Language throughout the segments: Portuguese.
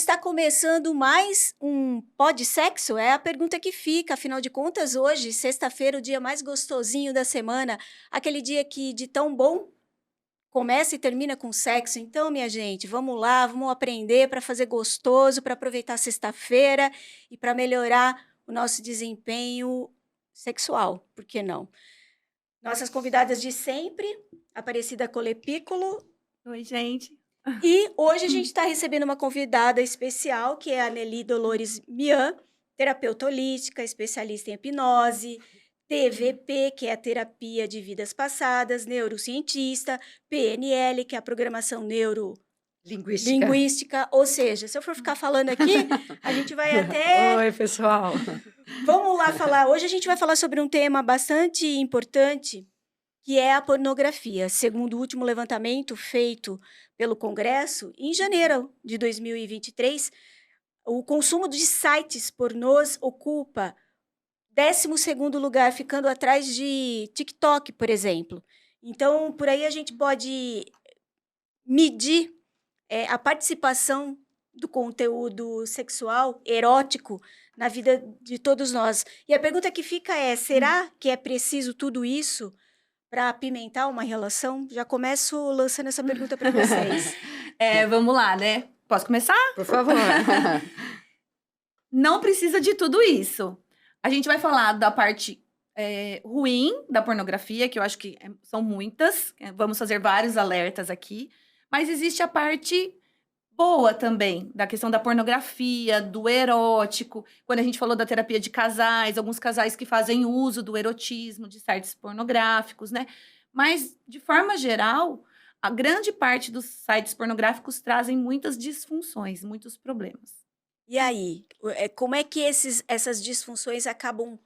está começando mais um Pod Sexo? É a pergunta que fica. Afinal de contas, hoje, sexta-feira, o dia mais gostosinho da semana, aquele dia que de tão bom começa e termina com sexo. Então, minha gente, vamos lá, vamos aprender para fazer gostoso, para aproveitar a sexta-feira e para melhorar o nosso desempenho sexual. Por que não? Nossas convidadas de sempre, Aparecida Colepículo. Oi, gente. E hoje a gente está recebendo uma convidada especial, que é a Nelly Dolores Mian, terapeuta holística, especialista em hipnose, TVP, que é a terapia de vidas passadas, neurocientista, PNL, que é a programação neurolinguística. Ou seja, se eu for ficar falando aqui, a gente vai até... Oi, pessoal. Vamos lá falar. Hoje a gente vai falar sobre um tema bastante importante, que é a pornografia. Segundo o último levantamento feito pelo Congresso, em janeiro de 2023, o consumo de sites pornôs ocupa 12º lugar, ficando atrás de TikTok, por exemplo. Então, por aí a gente pode medir a participação do conteúdo sexual, erótico, na vida de todos nós. E a pergunta que fica é, será que é preciso tudo isso para apimentar uma relação? Já começo lançando essa pergunta para vocês. Vamos lá, né? Posso começar? Por favor. Não precisa de tudo isso. A gente vai falar da parte ruim da pornografia, que eu acho que são muitas. Vamos fazer vários alertas aqui. Mas existe a parte boa também, da questão da pornografia, do erótico. Quando a gente falou da terapia de casais, alguns casais que fazem uso do erotismo, de sites pornográficos, né? Mas, de forma geral, a grande parte dos sites pornográficos trazem muitas disfunções, muitos problemas. E aí, como é que essas disfunções acabam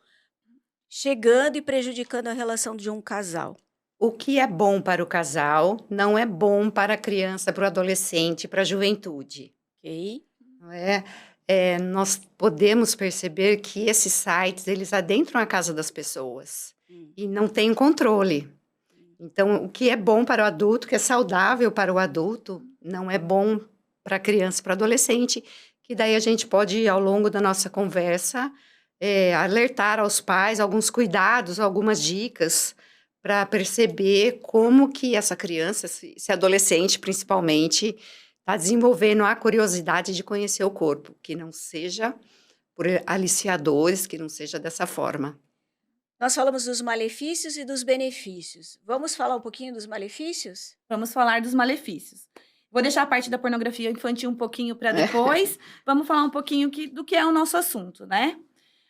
chegando e prejudicando a relação de um casal? O que é bom para o casal não é bom para a criança, para o adolescente, para a juventude. Ok? Não é? Nós podemos perceber que esses sites, eles adentram a casa das pessoas e não têm controle. Então, o que é bom para o adulto, que é saudável para o adulto, não é bom para a criança, para o adolescente, que daí a gente pode, ao longo da nossa conversa, alertar aos pais alguns cuidados, algumas dicas, para perceber como que essa criança, esse adolescente principalmente, está desenvolvendo a curiosidade de conhecer o corpo, que não seja por aliciadores, que não seja dessa forma. Nós falamos dos malefícios e dos benefícios. Vamos falar um pouquinho dos malefícios? Vamos falar dos malefícios. Vou deixar a parte da pornografia infantil um pouquinho para depois. Vamos falar um pouquinho do que é o nosso assunto, né?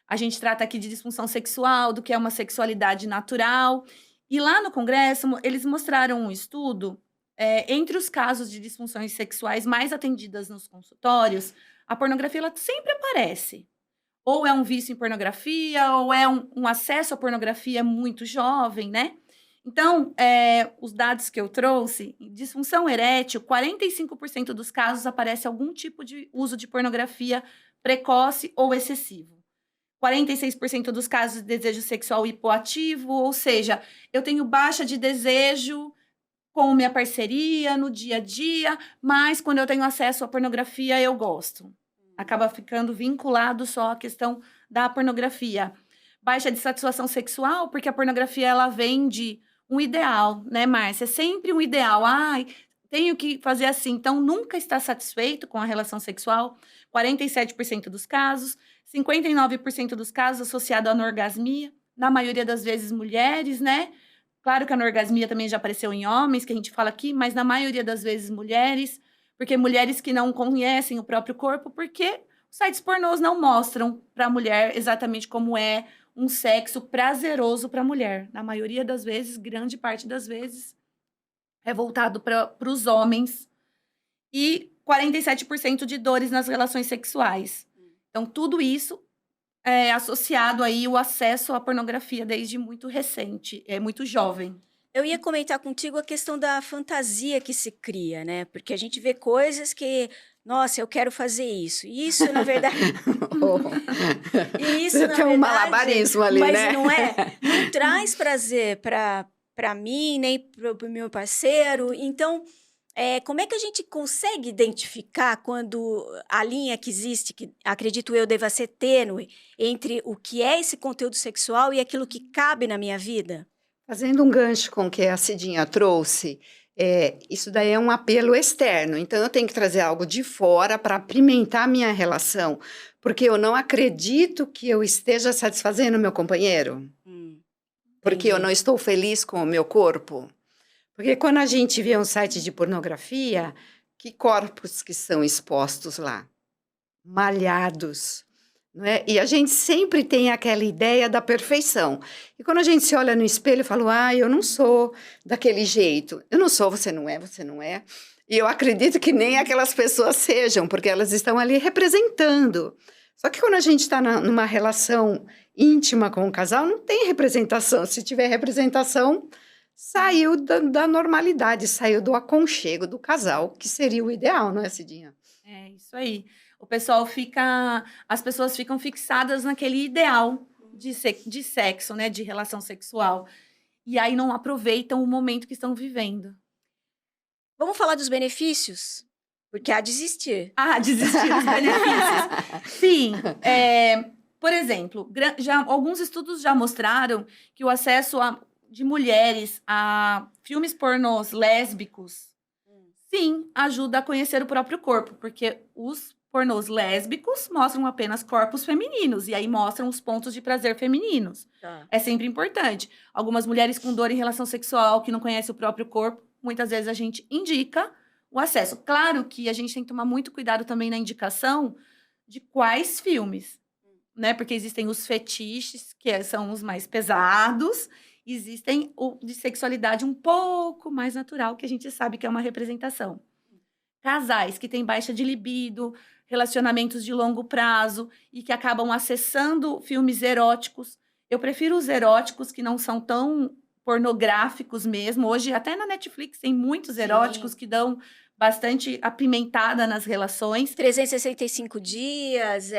A gente trata aqui de disfunção sexual, do que é uma sexualidade natural. E lá no Congresso, eles mostraram um estudo, entre os casos de disfunções sexuais mais atendidas nos consultórios, a pornografia ela sempre aparece. Ou é um vício em pornografia, ou é um acesso à pornografia muito jovem, né? Então, os dados que eu trouxe, disfunção erétil, 45% dos casos aparece algum tipo de uso de pornografia precoce ou excessivo. 46% dos casos de desejo sexual hipoativo, ou seja, eu tenho baixa de desejo com minha parceria no dia a dia, mas quando eu tenho acesso à pornografia, eu gosto. Acaba ficando vinculado só à questão da pornografia. Baixa de satisfação sexual, porque a pornografia ela vende um ideal, né, Márcia? É sempre um ideal. Ai, tenho que fazer assim. Então, nunca está satisfeito com a relação sexual. 47% dos casos. 59% dos casos associado à anorgasmia. Na maioria das vezes, mulheres, né? Claro que a anorgasmia também já apareceu em homens, que a gente fala aqui, mas na maioria das vezes, mulheres. Porque mulheres que não conhecem o próprio corpo, porque os sites pornôs não mostram para a mulher exatamente como é um sexo prazeroso para a mulher. Na maioria das vezes, grande parte das vezes, é voltado para os homens. E 47% de dores nas relações sexuais. Então, tudo isso é associado aí o acesso à pornografia desde muito recente, muito jovem. Eu ia comentar contigo a questão da fantasia que se cria, né? Porque a gente vê coisas que, nossa, eu quero fazer isso. E isso, na verdade... E isso, na verdade... Tem um malabarismo ali, mas né? Não traz prazer para mim, nem para o meu parceiro. Então, Como é que a gente consegue identificar quando a linha que existe, que acredito eu deva ser tênue, entre o que é esse conteúdo sexual e aquilo que cabe na minha vida? Fazendo um gancho com o que a Cidinha trouxe, isso daí é um apelo externo. Então, eu tenho que trazer algo de fora para apimentar a minha relação, porque eu não acredito que eu esteja satisfazendo o meu companheiro, porque eu Entendi. não estou feliz com o meu corpo. Porque quando a gente vê um site de pornografia, que corpos que são expostos lá? Malhados, não é? E a gente sempre tem aquela ideia da perfeição. E quando a gente se olha no espelho e fala, eu não sou daquele jeito. Eu não sou, você não é, você não é. E eu acredito que nem aquelas pessoas sejam, porque elas estão ali representando. Só que quando a gente está numa relação íntima com o casal, não tem representação. Se tiver representação, saiu da normalidade, saiu do aconchego do casal, que seria o ideal, não é, Cidinha? É isso aí. As pessoas ficam fixadas naquele ideal de sexo, né? De relação sexual. E aí não aproveitam o momento que estão vivendo. Vamos falar dos benefícios? Porque há de existir. Desistir dos benefícios. Sim. Por exemplo, alguns estudos já mostraram que o acesso de mulheres a filmes pornôs lésbicos, sim, ajuda a conhecer o próprio corpo, porque os pornôs lésbicos mostram apenas corpos femininos, e aí mostram os pontos de prazer femininos. Tá. É sempre importante. Algumas mulheres com dor em relação sexual, que não conhecem o próprio corpo, muitas vezes a gente indica o acesso. Claro que a gente tem que tomar muito cuidado também na indicação de quais filmes, né? Porque existem os fetiches, que são os mais pesados, existem o de sexualidade um pouco mais natural, que a gente sabe que é uma representação. Casais que têm baixa de libido, relacionamentos de longo prazo e que acabam acessando filmes eróticos. Eu prefiro os eróticos que não são tão pornográficos mesmo. Hoje, até na Netflix, tem muitos eróticos Sim. que dão bastante apimentada nas relações. 365 dias,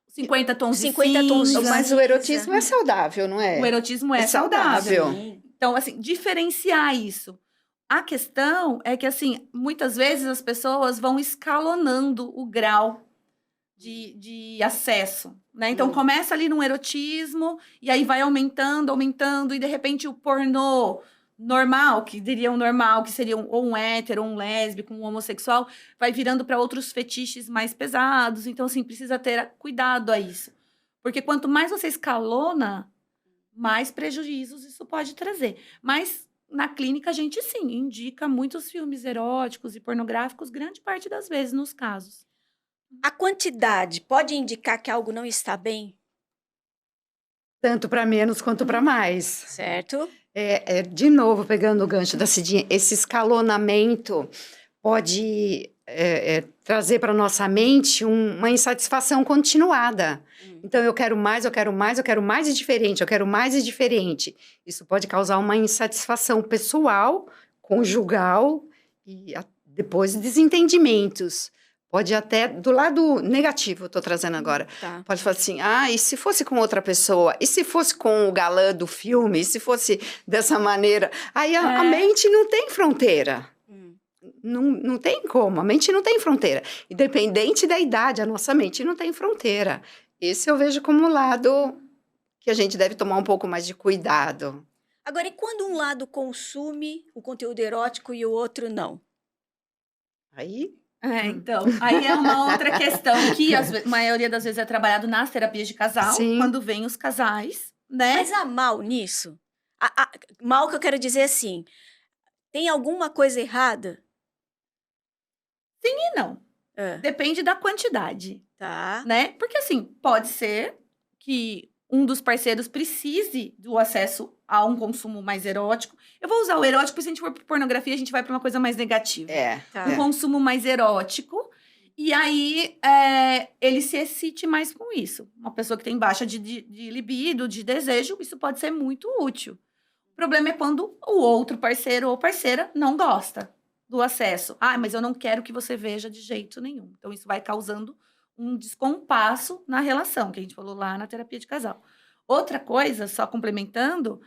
50 tons 50 de tons de cinza. Mas o erotismo é saudável, não é? O erotismo é É saudável. saudável. Sim. Então, assim, diferenciar isso. A questão é que, assim, muitas vezes as pessoas vão escalonando o grau de acesso, né? Então, começa ali num erotismo, e aí vai aumentando, e de repente o pornô normal, que diriam normal, que seria ou um hétero, ou um lésbico, um homossexual, vai virando para outros fetiches mais pesados. Então, assim, precisa ter cuidado a isso. Porque quanto mais você escalona, mais prejuízos isso pode trazer. Mas na clínica a gente sim indica muitos filmes eróticos e pornográficos, grande parte das vezes nos casos. A quantidade pode indicar que algo não está bem? Tanto para menos quanto para mais. Certo? De novo, pegando o gancho da Cidinha, esse escalonamento pode trazer para nossa mente uma insatisfação continuada. Então, eu quero mais, eu quero mais, eu quero mais e diferente, eu quero mais e diferente. Isso pode causar uma insatisfação pessoal, conjugal e depois desentendimentos. Pode até, do lado negativo, eu estou trazendo agora, Tá. pode falar assim, e se fosse com outra pessoa? E se fosse com o galã do filme? E se fosse dessa maneira? Aí a mente não tem fronteira. Não tem como, a mente não tem fronteira. Independente da idade, a nossa mente não tem fronteira. Esse eu vejo como um lado que a gente deve tomar um pouco mais de cuidado. Agora, e quando um lado consome o conteúdo erótico e o outro não? Aí... Então, aí é uma outra questão que a maioria das vezes é trabalhado nas terapias de casal, Sim. quando vem os casais, né? Mas há mal nisso? Mal que eu quero dizer assim, tem alguma coisa errada? Sim e não. É. Depende da quantidade, Tá. né? Porque assim, pode ser que um dos parceiros precise do acesso a um consumo mais erótico. Eu vou usar o erótico, porque se a gente for para pornografia, a gente vai para uma coisa mais negativa. Tá. Um consumo mais erótico. E aí, ele se excite mais com isso. Uma pessoa que tem baixa de libido, de desejo, isso pode ser muito útil. O problema é quando o outro parceiro ou parceira não gosta do acesso. Mas eu não quero que você veja de jeito nenhum. Então, isso vai causando um descompasso na relação, que a gente falou lá na terapia de casal. Outra coisa, só complementando,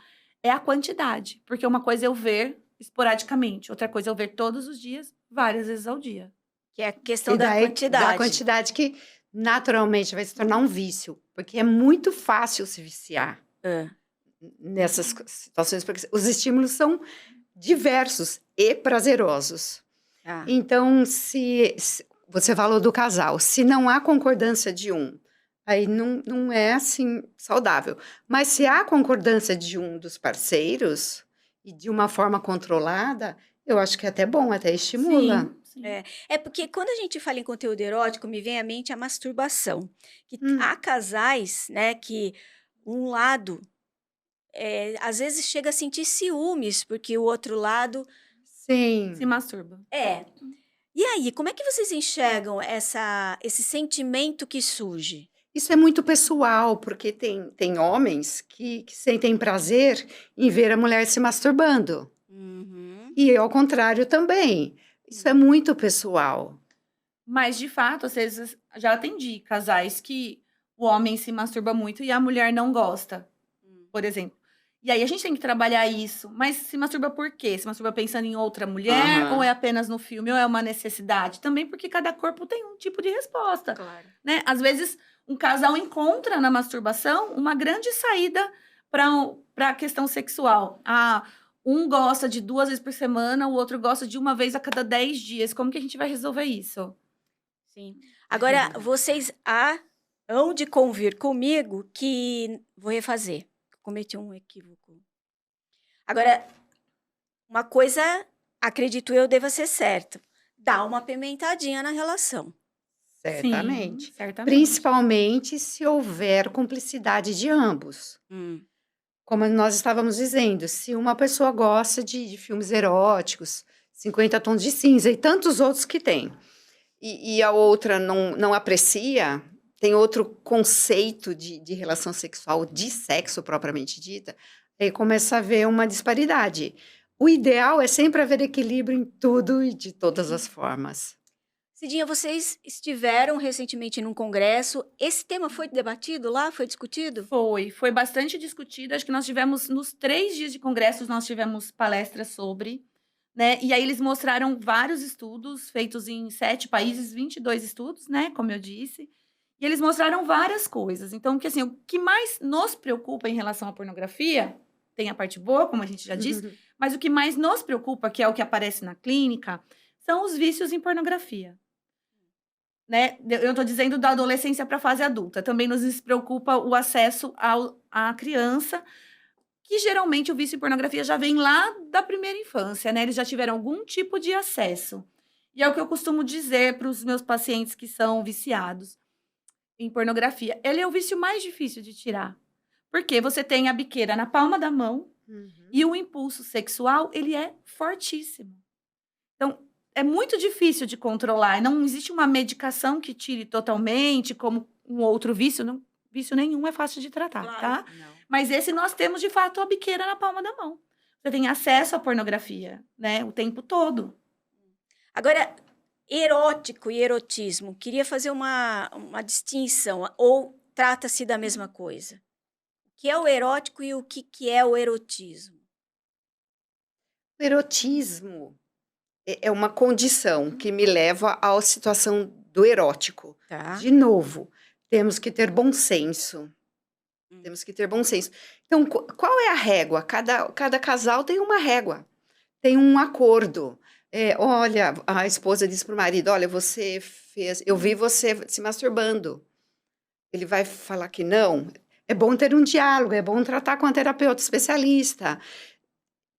é a quantidade. Porque uma coisa é eu ver esporadicamente. Outra coisa é eu ver todos os dias, várias vezes ao dia. Que é a questão E da daí, quantidade. da quantidade que naturalmente vai se tornar um vício, porque é muito fácil se viciar Ah, nessas situações, porque os estímulos são diversos e prazerosos. tá. Então, se você falou do casal, se não há concordância de um, aí não é assim saudável. Mas se há concordância de um dos parceiros e de uma forma controlada, eu acho que é até bom, até estimula. Sim, sim. É porque quando a gente fala em conteúdo erótico, me vem à mente a masturbação. Que Hum. há casais, né, que um lado às vezes chega a sentir ciúmes, porque o outro lado Sim. Se masturba. E aí, como é que vocês enxergam esse sentimento que surge? Isso é muito pessoal, porque tem homens que sentem prazer em ver a mulher se masturbando. Uhum. E ao contrário também. Isso é muito pessoal. Mas, de fato, às vezes, já atendi casais que o homem se masturba muito e a mulher não gosta, por exemplo. E aí a gente tem que trabalhar isso. Mas se masturba por quê? Se masturba pensando em outra mulher? Aham. Ou é apenas no filme? Ou é uma necessidade? Também porque cada corpo tem um tipo de resposta, Claro. né? Às vezes, um casal encontra na masturbação uma grande saída para a questão sexual. Um gosta de 2 vezes por semana, o outro gosta de 1 vez a cada 10 dias. Como que a gente vai resolver isso? Sim. Agora, vocês hão de convir comigo que vou refazer. Cometi um equívoco. Agora, uma coisa, acredito eu, deva ser certa. Dá uma apimentadinha na relação. Certamente. Sim, certamente. Principalmente se houver cumplicidade de ambos. Como nós estávamos dizendo, se uma pessoa gosta de filmes eróticos, 50 tons de cinza e tantos outros que tem, e a outra não aprecia, tem outro conceito de relação sexual, de sexo propriamente dita, aí começa a haver uma disparidade. O ideal é sempre haver equilíbrio em tudo e de todas as formas. Cidinha, vocês estiveram recentemente num congresso. Esse tema foi debatido lá? Foi discutido? Foi bastante discutido. Acho que nós tivemos, nos 3 dias de congressos, nós tivemos palestras sobre, né? E aí eles mostraram vários estudos feitos em 7 países, 22 estudos, né? Como eu disse. E eles mostraram várias coisas. Então, que assim, o que mais nos preocupa em relação à pornografia, tem a parte boa, como a gente já disse, mas o que mais nos preocupa, que é o que aparece na clínica, são os vícios em pornografia. Né? Eu estou dizendo da adolescência para a fase adulta. Também nos preocupa o acesso à criança, que geralmente o vício em pornografia já vem lá da primeira infância, né? Eles já tiveram algum tipo de acesso. E é o que eu costumo dizer para os meus pacientes que são viciados em pornografia. Ele é o vício mais difícil de tirar. Porque você tem a biqueira na palma da mão e o impulso sexual, ele é fortíssimo. Então, é muito difícil de controlar. Não existe uma medicação que tire totalmente, como um outro vício. Não, vício nenhum é fácil de tratar, tá? Não. Mas esse nós temos, de fato, a biqueira na palma da mão. Você tem acesso à pornografia, né? O tempo todo. Agora, erótico e erotismo. Queria fazer uma distinção. Ou trata-se da mesma coisa? O que é o erótico e o que é o erotismo? O erotismo é uma condição que me leva à situação do erótico. Tá. De novo, temos que ter bom senso. Temos que ter bom senso. Então, qual é a régua? Cada casal tem uma régua, tem um acordo. Olha, a esposa diz para o marido, olha, eu vi você se masturbando. Ele vai falar que não. É bom ter um diálogo, é bom tratar com a terapeuta especialista.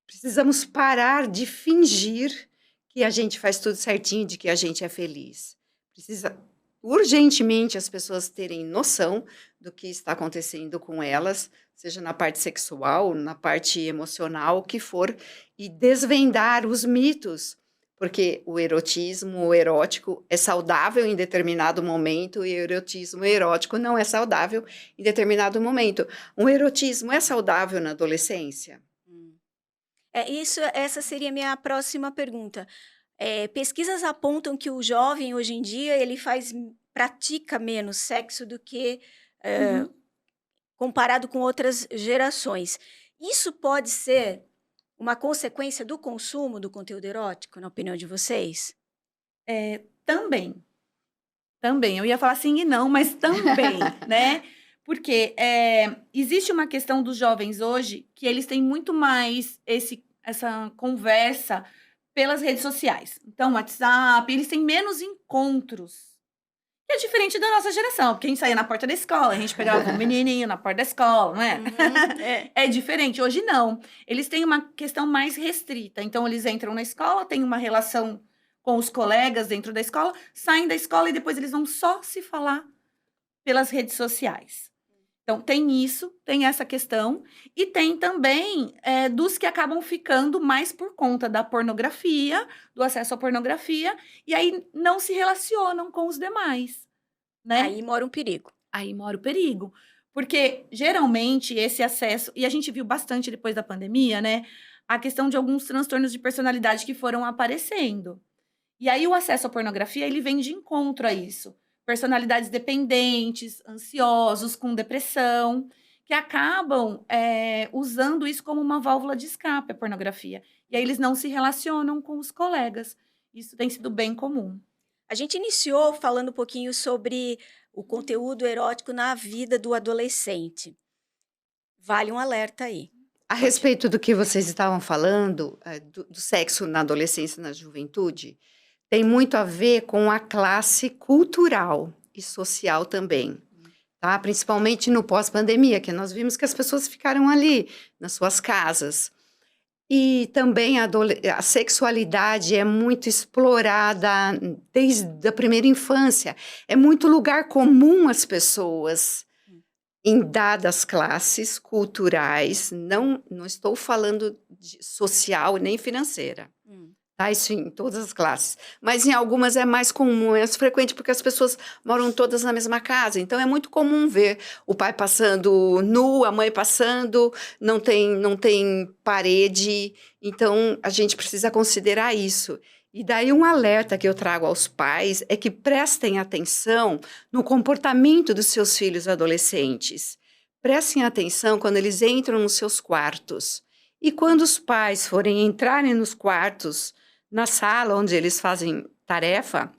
Precisamos parar de fingir que a gente faz tudo certinho, de que a gente é feliz. Precisa urgentemente as pessoas terem noção do que está acontecendo com elas, seja na parte sexual, na parte emocional, o que for, e desvendar os mitos, porque o erotismo, o erótico é saudável em determinado momento e o erotismo erótico não é saudável em determinado momento. Um erotismo é saudável na adolescência? Essa seria a minha próxima pergunta. Pesquisas apontam que o jovem, hoje em dia, ele pratica menos sexo do que comparado com outras gerações. Isso pode ser uma consequência do consumo do conteúdo erótico, na opinião de vocês? Também. Também. Eu ia falar sim e não, mas também, né? Porque existe uma questão dos jovens hoje que eles têm muito mais essa conversa pelas redes sociais. Então, WhatsApp, eles têm menos encontros. Que é diferente da nossa geração, porque a gente saía na porta da escola, a gente pegava um menininho na porta da escola, não é? É diferente. Hoje não. Eles têm uma questão mais restrita. Então, eles entram na escola, têm uma relação com os colegas dentro da escola, saem da escola e depois eles vão só se falar pelas redes sociais. Então, tem isso, tem essa questão, e tem também dos que acabam ficando mais por conta da pornografia, do acesso à pornografia, e aí não se relacionam com os demais, né? Aí mora um perigo. Aí mora o perigo. Porque, geralmente, esse acesso, e a gente viu bastante depois da pandemia, né? A questão de alguns transtornos de personalidade que foram aparecendo. E aí, o acesso à pornografia, ele vem de encontro a isso. Personalidades dependentes, ansiosos, com depressão, que acabam usando isso como uma válvula de escape, a pornografia. E aí eles não se relacionam com os colegas. Isso tem sido bem comum. A gente iniciou falando um pouquinho sobre o conteúdo erótico na vida do adolescente. Vale um alerta aí. A respeito do que vocês estavam falando, do sexo na adolescência e na juventude, tem muito a ver com a classe cultural e social também, tá? Principalmente no pós-pandemia, que nós vimos que as pessoas ficaram ali nas suas casas. E também a sexualidade é muito explorada desde a primeira infância. É muito lugar comum às pessoas em dadas classes culturais, não estou falando de social nem financeira. Tá, isso em todas as classes. Mas em algumas é mais comum, é mais frequente, porque as pessoas moram todas na mesma casa. Então, é muito comum ver o pai passando nu, a mãe passando, não tem parede. Então, a gente precisa considerar isso. E daí, um alerta que eu trago aos pais é que prestem atenção no comportamento dos seus filhos adolescentes. Prestem atenção quando eles entram nos seus quartos. E quando os pais forem entrarem nos quartos, na sala onde eles fazem tarefa,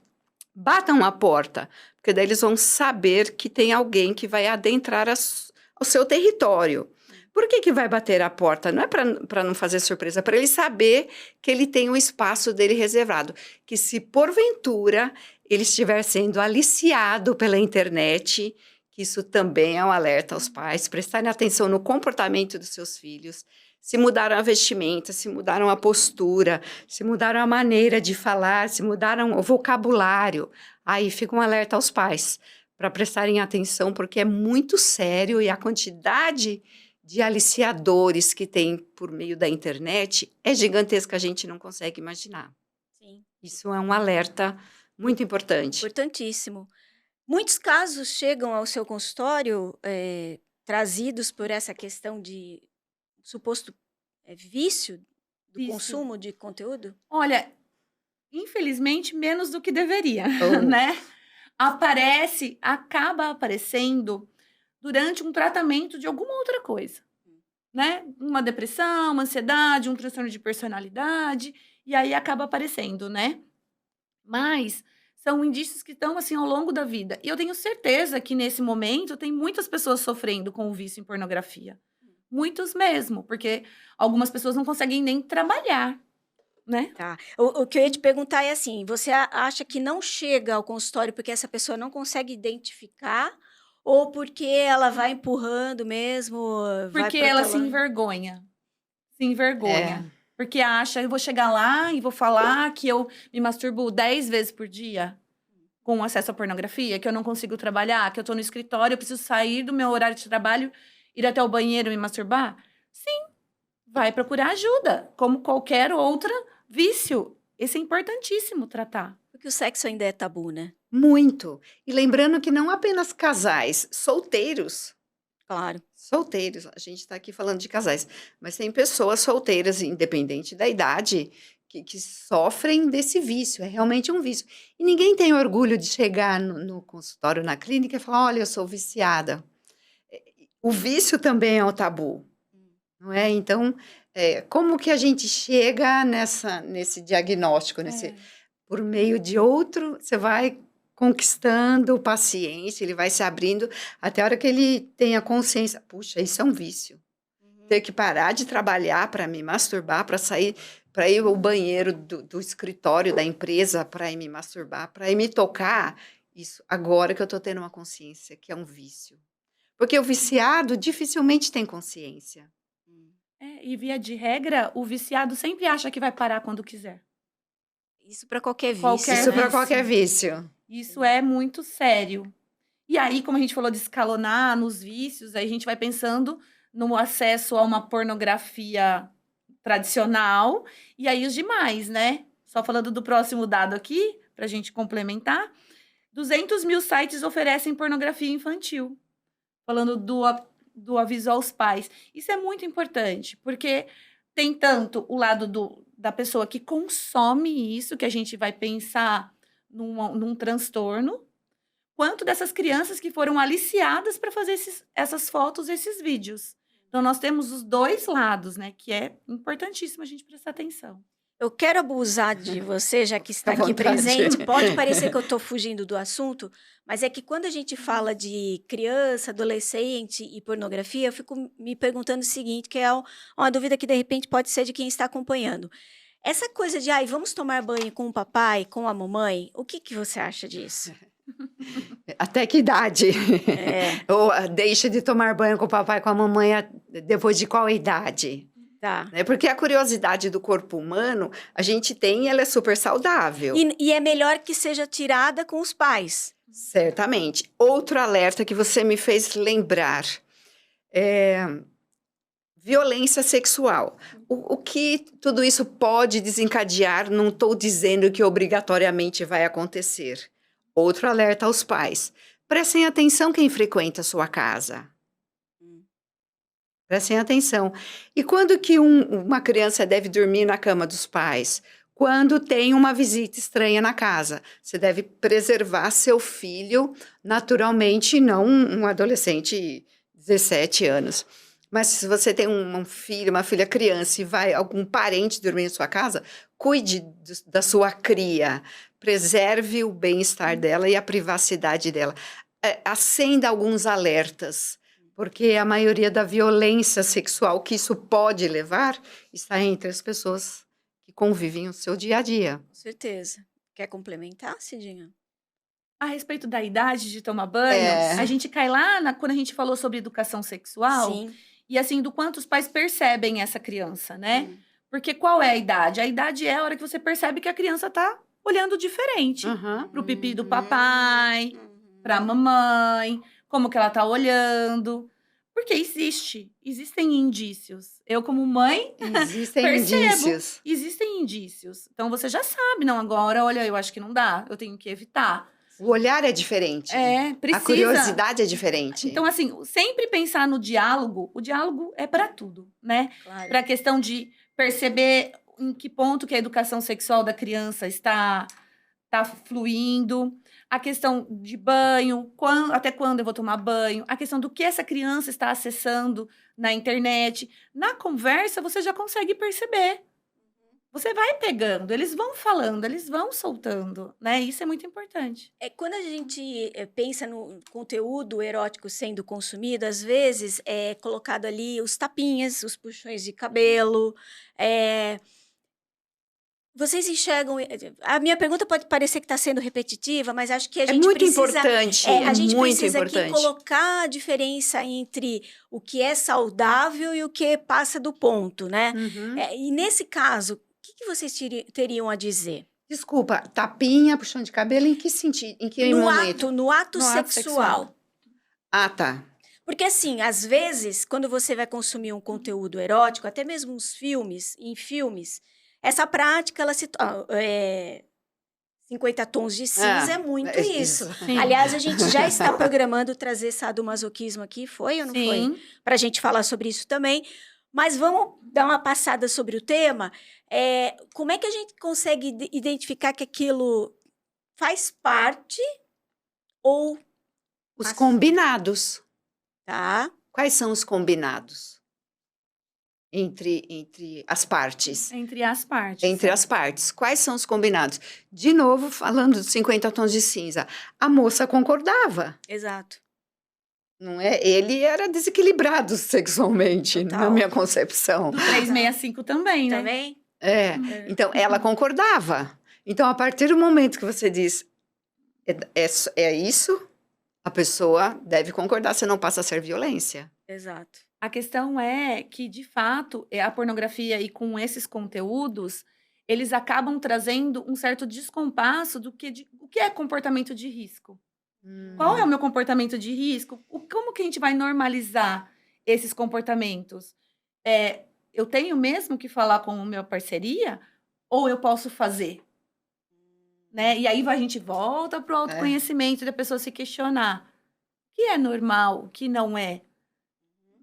batam a porta, porque daí eles vão saber que tem alguém que vai adentrar ao seu território. Por que vai bater a porta? Não é para não fazer surpresa, para ele saber que ele tem o espaço dele reservado. Que se porventura ele estiver sendo aliciado pela internet, que isso também é um alerta aos pais, prestarem atenção no comportamento dos seus filhos, se mudaram a vestimenta, se mudaram a postura, se mudaram a maneira de falar, se mudaram o vocabulário. Aí fica um alerta aos pais para prestarem atenção, porque é muito sério e a quantidade de aliciadores que tem por meio da internet é gigantesca, a gente não consegue imaginar. Sim. Isso é um alerta muito importante. Importantíssimo. Muitos casos chegam ao seu consultório trazidos por essa questão de suposto vício do consumo de conteúdo? Olha, infelizmente, menos do que deveria, né? Acaba aparecendo durante um tratamento de alguma outra coisa, né? Uma depressão, uma ansiedade, um transtorno de personalidade, e aí acaba aparecendo, né? Mas são indícios que estão, assim, ao longo da vida. E eu tenho certeza que, nesse momento, tem muitas pessoas sofrendo com o vício em pornografia. Muitos mesmo, porque algumas pessoas não conseguem nem trabalhar, né? Tá. O que eu ia te perguntar é assim, você acha que não chega ao consultório porque essa pessoa não consegue identificar ou porque ela vai empurrando mesmo? Porque ela se envergonha. Se envergonha. Porque acha, eu vou chegar lá e vou falar que eu me masturbo 10 vezes por dia com acesso à pornografia, que eu não consigo trabalhar, que eu tô no escritório, eu preciso sair do meu horário de trabalho, ir até o banheiro e me masturbar? Sim, vai procurar ajuda, como qualquer outro vício. Esse é importantíssimo tratar. Porque o sexo ainda é tabu, né? Muito. E lembrando que não apenas casais, solteiros. Claro. Solteiros, a gente está aqui falando de casais, mas tem pessoas solteiras, independente da idade, que sofrem desse vício, é realmente um vício. E ninguém tem orgulho de chegar no consultório, na clínica e falar, olha, eu sou viciada. O vício também é o tabu. não é? Então, como que a gente chega nesse diagnóstico, por meio de outro, você vai conquistando paciência, ele vai se abrindo, até a hora que ele tenha consciência, puxa, isso é um vício. Ter que parar de trabalhar para me masturbar, para ir ao banheiro do escritório da empresa, para ir me masturbar, para ir me tocar, isso agora que eu estou tendo uma consciência que é um vício. Porque o viciado dificilmente tem consciência. E via de regra, o viciado sempre acha que vai parar quando quiser. Isso para qualquer vício. Isso né? para qualquer vício. Isso é muito sério. E aí, como a gente falou de escalonar nos vícios, aí a gente vai pensando no acesso a uma pornografia tradicional e aí os demais, né? Só falando do próximo dado aqui, para a gente complementar, 200 mil sites oferecem pornografia infantil. Falando do aviso aos pais. Isso é muito importante, porque tem tanto o lado da pessoa que consome isso, que a gente vai pensar num transtorno, quanto dessas crianças que foram aliciadas para fazer essas fotos, esses vídeos. Então, nós temos os dois lados, né? Que é importantíssimo a gente prestar atenção. Eu quero abusar de você, já que está À aqui vontade. presente. Pode parecer que eu estou fugindo do assunto, mas é que quando a gente fala de criança, adolescente e pornografia, eu fico me perguntando o seguinte, que é uma dúvida que de repente pode ser de quem está acompanhando. Essa coisa de, vamos tomar banho com o papai, com a mamãe, o que você acha disso? Até que idade? Ou deixa de tomar banho com o papai e com a mamãe depois de qual idade? Tá. Porque a curiosidade do corpo humano, a gente tem, ela é super saudável. E é melhor que seja tirada com os pais. Certamente. Outro alerta que você me fez lembrar é violência sexual. O que tudo isso pode desencadear, não estou dizendo que obrigatoriamente vai acontecer. Outro alerta aos pais. Prestem atenção quem frequenta a sua casa. Prestem atenção. E quando que uma criança deve dormir na cama dos pais? Quando tem uma visita estranha na casa. Você deve preservar seu filho naturalmente, não um adolescente de 17 anos. Mas se você tem um filho, uma filha criança e vai algum parente dormir em sua casa, cuide da sua cria. Preserve o bem-estar dela e a privacidade dela. Acenda alguns alertas. Porque a maioria da violência sexual que isso pode levar está entre as pessoas que convivem no seu dia a dia. Com certeza. Quer complementar, Cidinha? A respeito da idade de tomar banho, a gente cai lá quando a gente falou sobre educação sexual. Sim. E assim, do quanto os pais percebem essa criança, né? Porque qual é a idade? A idade é a hora que você percebe que a criança tá olhando diferente. Pro pipi do papai, pra mamãe, como que ela tá olhando. Porque existem indícios. Eu, como mãe, indícios. Existem indícios. Então, você já sabe, não, agora, olha, eu acho que não dá, eu tenho que evitar. O olhar é diferente. Precisa. A curiosidade é diferente. Então, assim, sempre pensar no diálogo, o diálogo é para tudo, né? Claro. Para a questão de perceber em que ponto que a educação sexual da criança está fluindo, a questão de banho, até quando eu vou tomar banho, a questão do que essa criança está acessando na internet. Na conversa, você já consegue perceber. Você vai pegando, eles vão falando, eles vão soltando, né? Isso é muito importante. Quando a gente pensa no conteúdo erótico sendo consumido, às vezes é colocado ali os tapinhas, os puxões de cabelo. Vocês enxergam... A minha pergunta pode parecer que está sendo repetitiva, mas acho que a gente muito precisa... importante, a gente muito precisa importante. aqui colocar a diferença entre o que é saudável e o que passa do ponto, né? E nesse caso, o que vocês teriam a dizer? Desculpa, tapinha, puxão de cabelo, em que sentido? Em que momento? No ato sexual. Ah, tá. Porque, assim, às vezes, quando você vai consumir um conteúdo erótico, até mesmo em filmes, essa prática, ela se... 50 tons de cinza é muito isso. Aliás, a gente já está programando trazer sadomasoquismo aqui, foi ou não foi? Para a gente falar sobre isso também. Mas vamos dar uma passada sobre o tema. Como é que a gente consegue identificar que aquilo faz parte ou... Os combinados. Tá. Quais são os combinados? entre as partes. Entre as partes. Entre as partes. Quais são os combinados? De novo, falando dos 50 tons de cinza. A moça concordava, Exato. não é? Ele era desequilibrado sexualmente, na Total. minha concepção. Do 365 também, né? Também? É. Então, ela concordava. Então, a partir do momento que você diz, é isso, a pessoa deve concordar, senão passa a ser violência. Exato. A questão é que, de fato, a pornografia e com esses conteúdos, eles acabam trazendo um certo descompasso o que é comportamento de risco. Qual é o meu comportamento de risco? Como que a gente vai normalizar esses comportamentos? Eu tenho mesmo que falar com a minha parceria ou eu posso fazer? Né? E aí a gente volta para o autoconhecimento da pessoa se questionar. O que é normal, o que não é?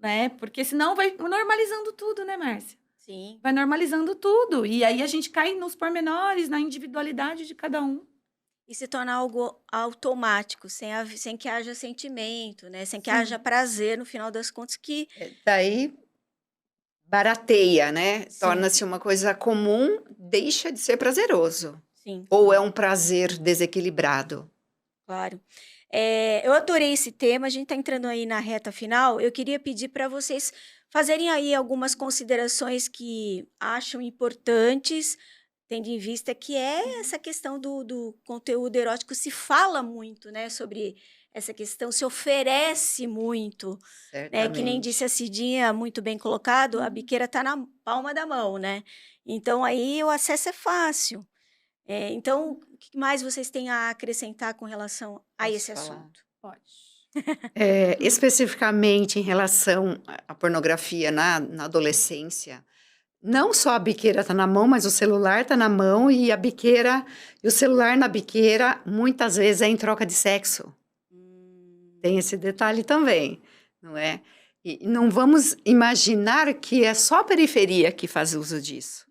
Né? Porque senão vai normalizando tudo, né, Márcia? Sim. Vai normalizando tudo. E aí a gente cai nos pormenores, na individualidade de cada um. E se torna algo automático, sem que haja sentimento, né? Sem que Sim. haja prazer, no final das contas, que... Daí barateia, né? Sim. Torna-se uma coisa comum, deixa de ser prazeroso. Sim, Ou é um prazer desequilibrado. claro. Eu adorei esse tema, a gente está entrando aí na reta final. Eu queria pedir para vocês fazerem aí algumas considerações que acham importantes, tendo em vista que essa questão do conteúdo erótico se fala muito, né? Sobre essa questão, se oferece muito, né? Que nem Certamente. disse a Cidinha, muito bem colocado, a biqueira está na palma da mão, né? Então, aí o acesso é fácil. Então, o que mais vocês têm a acrescentar com relação a Posso esse falar? assunto? Pode. Especificamente em relação à pornografia na adolescência, não só a biqueira está na mão, mas o celular está na mão e o celular na biqueira muitas vezes é em troca de sexo. Tem esse detalhe também, não é? E não vamos imaginar que é só a periferia que faz uso disso.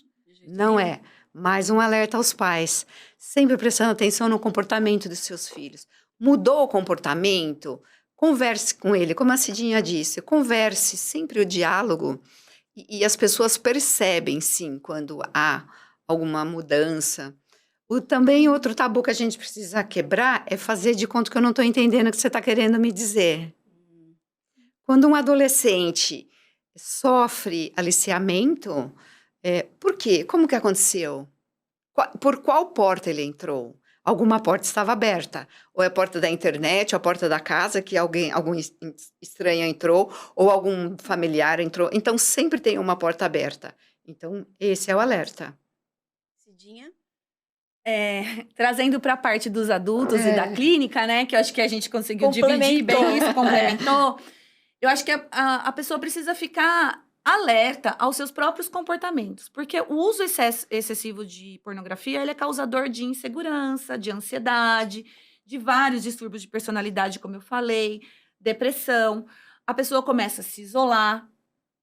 Não é. Mais um alerta aos pais, sempre prestando atenção no comportamento dos seus filhos. Mudou o comportamento? Converse com ele, como a Cidinha disse, converse, sempre o diálogo. E as pessoas percebem, sim, quando há alguma mudança. Também outro tabu que a gente precisa quebrar é fazer de conta que eu não estou entendendo o que você está querendo me dizer. Quando um adolescente sofre aliciamento, por quê? Como que aconteceu? Por qual porta ele entrou? Alguma porta estava aberta. Ou é a porta da internet, ou a porta da casa que algum estranho entrou, ou algum familiar entrou. Então, sempre tem uma porta aberta. Então, esse é o alerta. Cidinha? Trazendo para a parte dos adultos e da clínica, né? Que eu acho que a gente conseguiu dividir bem isso, complementou. Eu acho que a pessoa precisa ficar alerta aos seus próprios comportamentos. Porque o uso excessivo de pornografia, ele é causador de insegurança, de ansiedade, de vários distúrbios de personalidade, como eu falei, depressão. A pessoa começa a se isolar,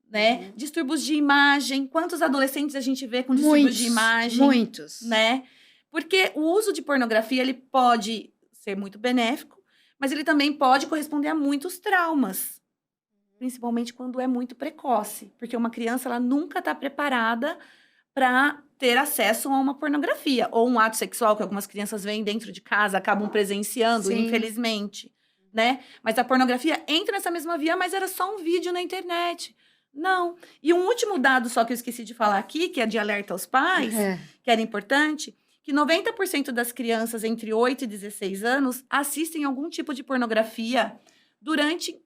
né? Distúrbios de imagem. Quantos adolescentes a gente vê com distúrbios de imagem? Muitos. Né? Porque o uso de pornografia, ele pode ser muito benéfico, mas ele também pode corresponder a muitos traumas. Principalmente quando é muito precoce. Porque uma criança, ela nunca está preparada para ter acesso a uma pornografia. Ou um ato sexual que algumas crianças veem dentro de casa, acabam presenciando, Sim. infelizmente. Né? Mas a pornografia entra nessa mesma via, mas era só um vídeo na internet. Não. E um último dado só que eu esqueci de falar aqui, que é de alerta aos pais, que era importante, que 90% das crianças entre 8 e 16 anos assistem algum tipo de pornografia durante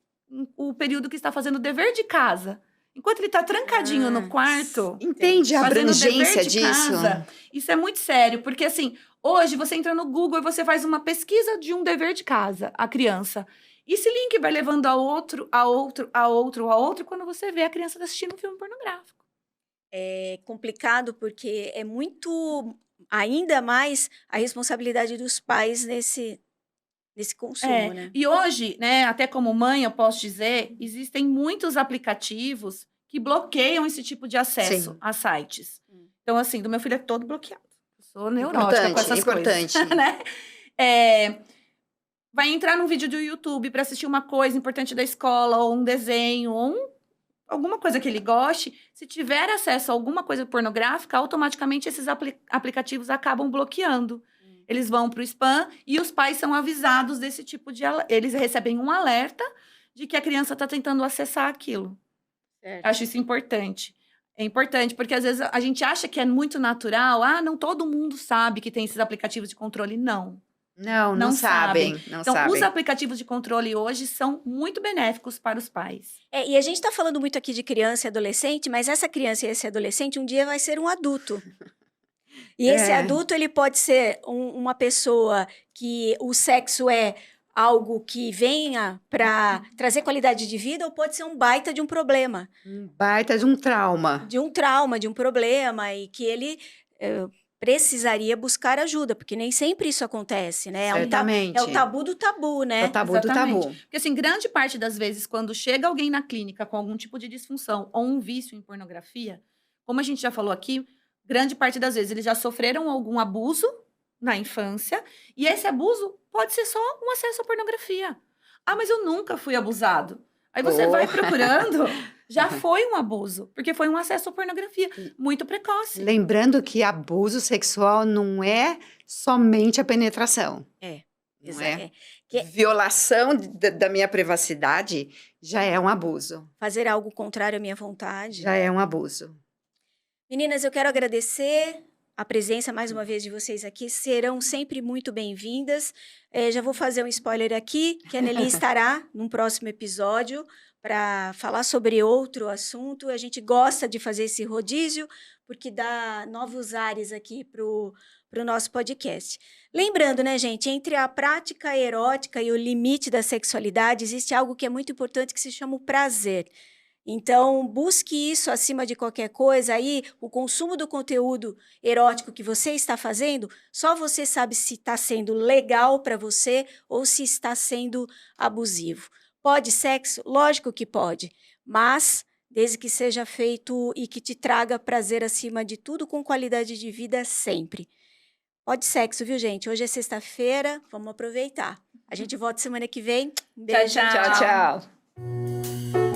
o período que está fazendo o dever de casa. Enquanto ele está trancadinho no quarto... Entende a fazendo o dever abrangência de disso? casa, isso é muito sério, porque assim, hoje você entra no Google e você faz uma pesquisa de um dever de casa, a criança. E esse link vai levando a outro, a outro, a outro, a outro, quando você vê a criança assistindo um filme pornográfico. É complicado porque é muito, ainda mais, a responsabilidade dos pais nesse consumo, né? E hoje, né, até como mãe, eu posso dizer, existem muitos aplicativos que bloqueiam esse tipo de acesso Sim. a sites. Então, assim, do meu filho é todo bloqueado. Eu sou neurótica com essas Importante. coisas. Né? Vai entrar num vídeo do YouTube para assistir uma coisa importante da escola, ou um desenho, ou um alguma coisa que ele goste, se tiver acesso a alguma coisa pornográfica, automaticamente esses aplicativos acabam bloqueando. Eles vão para o spam e os pais são avisados desse tipo de... Eles recebem um alerta de que a criança está tentando acessar aquilo. Certo. Acho isso importante. É importante, porque às vezes a gente acha que é muito natural. Ah, não todo mundo sabe que tem esses aplicativos de controle. Não. Não sabem. Não Então, sabem. os aplicativos de controle hoje são muito benéficos para os pais. E a gente está falando muito aqui de criança e adolescente, mas essa criança e esse adolescente um dia vai ser um adulto. E esse adulto, ele pode ser uma pessoa que o sexo é algo que venha para trazer qualidade de vida, ou pode ser um baita de um problema. Um baita de um trauma. De um trauma, de um problema, e que ele precisaria buscar ajuda, porque nem sempre isso acontece, né? Certamente. É o tabu do tabu, né? É o tabu do Exatamente. tabu. Porque, assim, grande parte das vezes, quando chega alguém na clínica com algum tipo de disfunção ou um vício em pornografia, como a gente já falou aqui, grande parte das vezes eles já sofreram algum abuso na infância, e esse abuso pode ser só um acesso à pornografia. Ah, mas eu nunca fui abusado. Aí você vai procurando, já foi um abuso, porque foi um acesso à pornografia muito precoce. Lembrando que abuso sexual não é somente a penetração. Não é? Violação da minha privacidade já é um abuso. Fazer algo contrário à minha vontade. Já é um abuso. Meninas, eu quero agradecer a presença mais uma vez de vocês aqui. Serão sempre muito bem-vindas. Já vou fazer um spoiler aqui, que a Nelly estará num próximo episódio para falar sobre outro assunto. A gente gosta de fazer esse rodízio, porque dá novos ares aqui para o nosso podcast. Lembrando, né, gente, entre a prática erótica e o limite da sexualidade, existe algo que é muito importante que se chama o prazer. Então, busque isso acima de qualquer coisa. Aí, o consumo do conteúdo erótico que você está fazendo, só você sabe se está sendo legal para você ou se está sendo abusivo. Pode sexo? Lógico que pode, mas desde que seja feito e que te traga prazer acima de tudo, com qualidade de vida sempre. Pode sexo, viu, gente? Hoje é sexta-feira, vamos aproveitar. A gente volta semana que vem. Um beijo. Tchau, tchau.